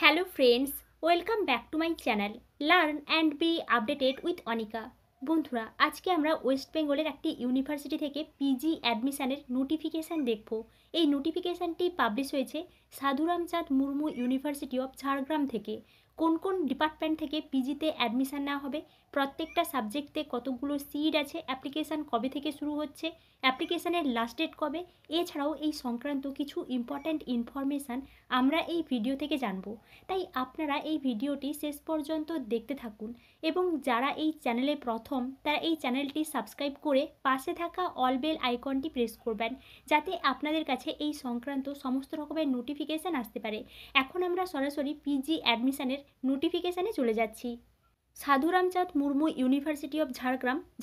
Hello friends, welcome back to my channel Learn and be updated with Anika. বন্ধুরা, আজকে আমরা West বেঙ্গলের একটি ইউনিভার্সিটি থেকে পিজি অ্যাডমিশনের নোটিফিকেশান দেখব। এই নোটিফিকেশানটি পাবলিশ হয়েছে সাধুরামচাঁদ মুর্মু ইউনিভার্সিটি অফ ঝাড়গ্রাম থেকে। কোন কোন ডিপার্টমেন্ট থেকে পিজিতে অ্যাডমিশান নেওয়া হবে, প্রত্যেকটা সাবজেক্টে কতগুলো সিট আছে, অ্যাপ্লিকেশান কবে থেকে শুরু হচ্ছে, অ্যাপ্লিকেশানের লাস্ট ডেট কবে, এছাড়াও এই সংক্রান্ত কিছু ইম্পর্ট্যান্ট ইনফরমেশান আমরা এই ভিডিও থেকে জানব। তাই আপনারা এই ভিডিওটি শেষ পর্যন্ত দেখতে থাকুন এবং যারা এই চ্যানেলে প্রথম তারা এই চ্যানেলটি সাবস্ক্রাইব করে পাশে থাকা অল বেল আইকনটি প্রেস করবেন, যাতে আপনাদের কাছে এই সংক্রান্ত সমস্ত রকমের নোটিফিকেশান আসতে পারে। এখন আমরা সরাসরি পিজি অ্যাডমিশনের নোটিফিকেশানে চলে যাচ্ছি। সাধুরামচাঁদ Murmu university of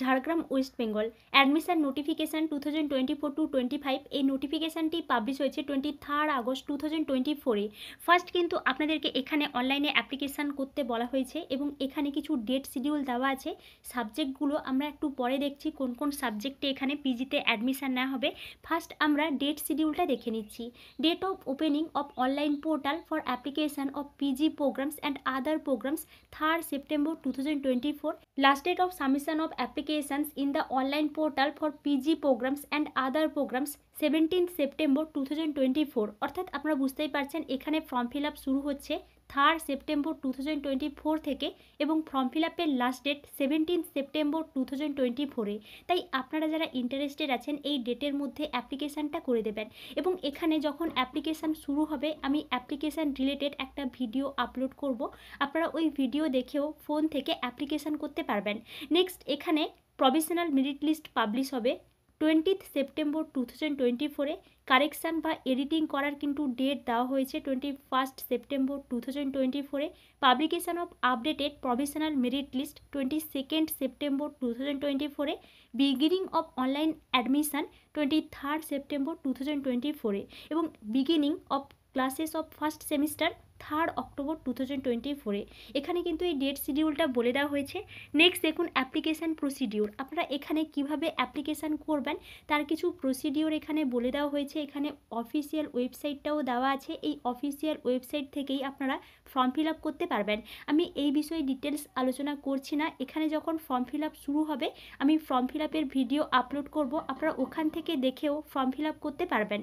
Jhargram West Bengal admission notification 2024-25। এই নোটিফিকেশানটি পাবলিশ হয়েছে 23 আগস্ট 2024-এ। ফার্স্ট কিন্তু আপনাদেরকে এখানে অনলাইনে অ্যাপ্লিকেশান করতে বলা হয়েছে এবং এখানে কিছু ডেট শিডিউল দেওয়া আছে। সাবজেক্টগুলো আমরা একটু পরে দেখছি কোন কোন সাবজেক্টে এখানে পিজিতে অ্যাডমিশান নেওয়া হবে। ফার্স্ট আমরা ডেট শিডিউলটা দেখে নিচ্ছি। Date of opening of online portal for application of PG programs and other programs 3 September 2024. Last date of submission of applications in the online portal for PG programs and other programs 17 September 2024। অর্থাৎ আপনারা বুঝতেই পারছেন এখানে form fill up শুরু হচ্ছে 3 September 2024 থেকে এবং form fill আপের লাস্ট ডেট 17 September 2024-এ। তাই আপনারা যারা ইন্টারেস্টেড আছেন এই ডেটের মধ্যে অ্যাপ্লিকেশানটা করে দেবেন এবং এখানে যখন অ্যাপ্লিকেশান শুরু হবে আমি অ্যাপ্লিকেশান রিলেটেড একটা ভিডিও আপলোড করব, আপনারা ওই ভিডিও দেখেও ফোন থেকে অ্যাপ্লিকেশান করতে পারবেন। নেক্সট এখানে প্রভিশনাল মেরিট লিস্ট পাবলিশ হবে 20 September 2024-এ। কারেকশান বা এডিটিং করার কিন্তু ডেট দেওয়া হয়েছে 21 September 2024-এ। Publication of updated provisional merit list 22 September 2024-এ। Beginning of online admission 23 September 2024-এ এবং beginning of classes of first semester 3 October 2024-এ। এখানে কিন্তু এই ডেট শিডিউলটা বলে দেওয়া হয়েছে। নেক্সট দেখুন অ্যাপ্লিকেশান প্রসিডিওর। আপনারা এখানে কিভাবে অ্যাপ্লিকেশান করবেন তার কিছু প্রসিডিওর এখানে বলে দেওয়া হয়েছে। এখানে অফিসিয়াল ওয়েবসাইটটাও দেওয়া আছে, এই অফিসিয়াল ওয়েবসাইট থেকেই আপনারা ফর্ম ফিল আপ করতে পারবেন। আমি এই বিষয়ে ডিটেলস আলোচনা করছি না। এখানে যখন ফর্ম ফিল আপ শুরু হবে আমি ফর্ম ফিল আপের ভিডিও আপলোড করব, আপনারা ওখান থেকে দেখেও ফর্ম ফিল আপ করতে পারবেন।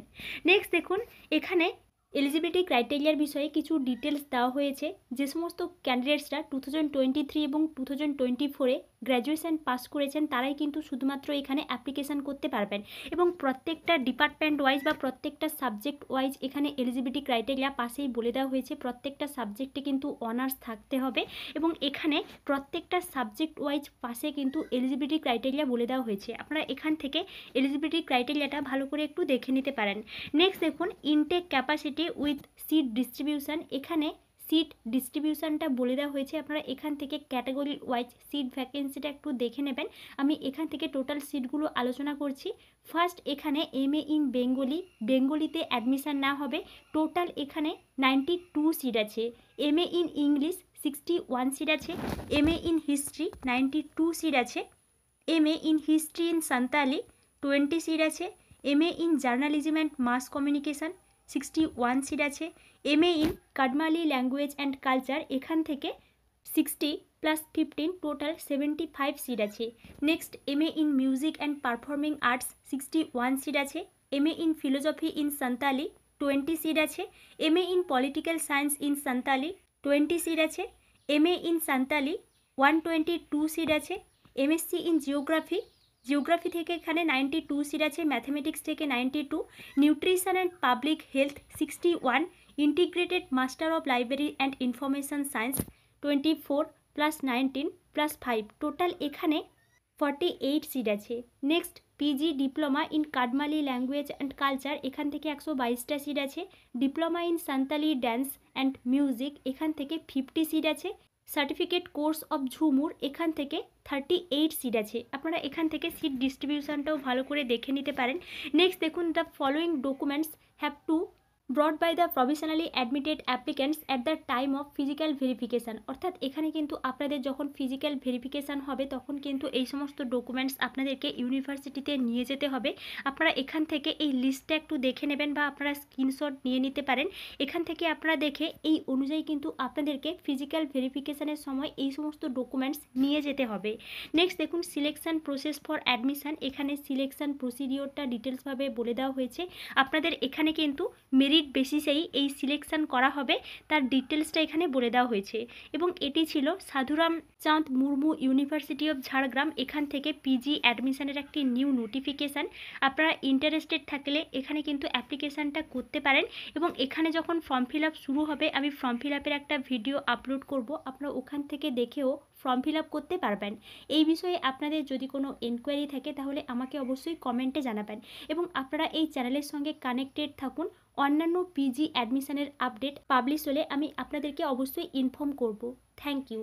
নেক্সট দেখুন এখানে এলিজিবিলিটি ক্রাইটেরিয়ার বিষয়ে কিছু ডিটেলস দেওয়া হয়েছে। যে সমস্ত ক্যান্ডিডেটসরা 2023 এবং 2024-এ গ্র্যাজুয়েশন পাস করেছেন তারাই কিন্তু শুধুমাত্র এখানে অ্যাপ্লিকেশান করতে পারবেন এবং প্রত্যেকটা ডিপার্টমেন্ট ওয়াইজ বা প্রত্যেকটা সাবজেক্ট ওয়াইজ এখানে এলিজিবিলিটি ক্রাইটেরিয়া পাশেই বলে দেওয়া হয়েছে। প্রত্যেকটা সাবজেক্টে কিন্তু অনার্স থাকতে হবে এবং এখানে প্রত্যেকটা সাবজেক্ট ওয়াইজ পাশে কিন্তু এলিজিবিলিটি ক্রাইটেরিয়া বলে দেওয়া হয়েছে। আপনারা এখান থেকে এলিজিবিলিটি ক্রাইটেরিয়াটা ভালো করে একটু দেখে নিতে পারেন। নেক্সট দেখুন intake capacity with seat distribution. এখানে সিট ডিস্ট্রিবিউশনটা বলে দেওয়া হয়েছে। আপনারা এখান থেকে ক্যাটাগরি ওয়াইজ সিট ভ্যাকেন্সিটা একটু দেখে নেবেন। আমি এখান থেকে টোটাল সিটগুলো আলোচনা করছি। ফার্স্ট এখানে MA ইন বেঙ্গলিতে অ্যাডমিশান না হবে। টোটাল এখানে 92 সিট আছে। MA ইন ইংলিশ 61 সিট আছে। MA ইন হিস্ট্রি 92 সিট আছে। MA in history in Santali 20 seat আছে। MA in journalism and mass communication 61 seat আছে। MA in Kudmali language and culture এখান থেকে 60 + 15 টোটাল 75 সিট আছে। Next MA in music and performing arts 61 seat আছে। MA in philosophy in Santali 20 seat আছে। MA in political science in Santali 20 seat আছে। MA in Santali 122 seat আছে। MSc in geography থেকে এখানে 92 seat আছে। ম্যাথমেটিক্স থেকে 92। Nutrition and public health 61। Integrated master of library and information science 24 + 19 + 5 total এখানে 48 seat আছে। Next PG diploma in Kudmali language and culture এখান থেকে 122টা সিট আছে। Diploma in Santali dance and music এখান থেকে 50 সিট আছে। সার্টিফিকেট কোর্স অফ ঝুমুর এখান থেকে 38 সিট আছে। আপনারা এখান থেকে সিট ডিস্ট্রিবিউশনটাও ভালো করে দেখে নিতে পারেন। নেক্সট দেখুন the following documents have to brought by the provisionally admitted applicants at the time of physical verification. অর্থাৎ এখানে কিন্তু আপনাদের যখন ফিজিক্যাল ভেরিফিকেশান হবে তখন কিন্তু এই সমস্ত ডকুমেন্টস আপনাদেরকে ইউনিভার্সিটিতে নিয়ে যেতে হবে। আপনারা এখান থেকে এই লিস্টটা একটু দেখে নেবেন বা আপনারা স্ক্রিনশট নিয়ে নিতে পারেন। এখান থেকে আপনারা দেখে এই অনুযায়ী কিন্তু আপনাদেরকে ফিজিক্যাল ভেরিফিকেশানের সময় এই সমস্ত ডকুমেন্টস নিয়ে যেতে হবে। নেক্সট দেখুন সিলেকশান প্রসেস ফর অ্যাডমিশান। এখানে সিলেকশান প্রসিডিওরটা ডিটেলসভাবে বলে দেওয়া হয়েছে। আপনাদের এখানে কিন্তু মেরিট বেসিসেই এই সিলেকশন করা হবে, তার ডিটেলসটা এখানে বলে দেওয়া হয়েছে। এবং এটি ছিল সাধুরাম চাঁদ মুর্মু ইউনিভার্সিটি অফ ঝাড়গ্রাম। এখান থেকে পিজি অ্যাডমিশনের একটি নিউ নোটিফিকেশান। আপনারা ইন্টারেস্টেড থাকলে এখানে কিন্তু অ্যাপ্লিকেশানটা করতে পারেন। এবং এখানে যখন ফর্ম ফিল আপ শুরু হবে আমি ফর্ম ফিল আপের একটা ভিডিও আপলোড করব, আপনারা ওখান থেকে দেখেও ফর্ম ফিল আপ করতে পারবেন। এই বিষয়ে আপনাদের যদি কোনো এনকোয়ারি থাকে তাহলে আমাকে অবশ্যই কমেন্টে জানাবেন। এবং আপনারা এই চ্যানেলের সঙ্গে কানেক্টেড থাকুন। অন্যান্য পিজি অ্যাডমিশনের আপডেট পাবলিশ হলে আমি আপনাদেরকে অবশ্যই ইনফর্ম করব। Thank you.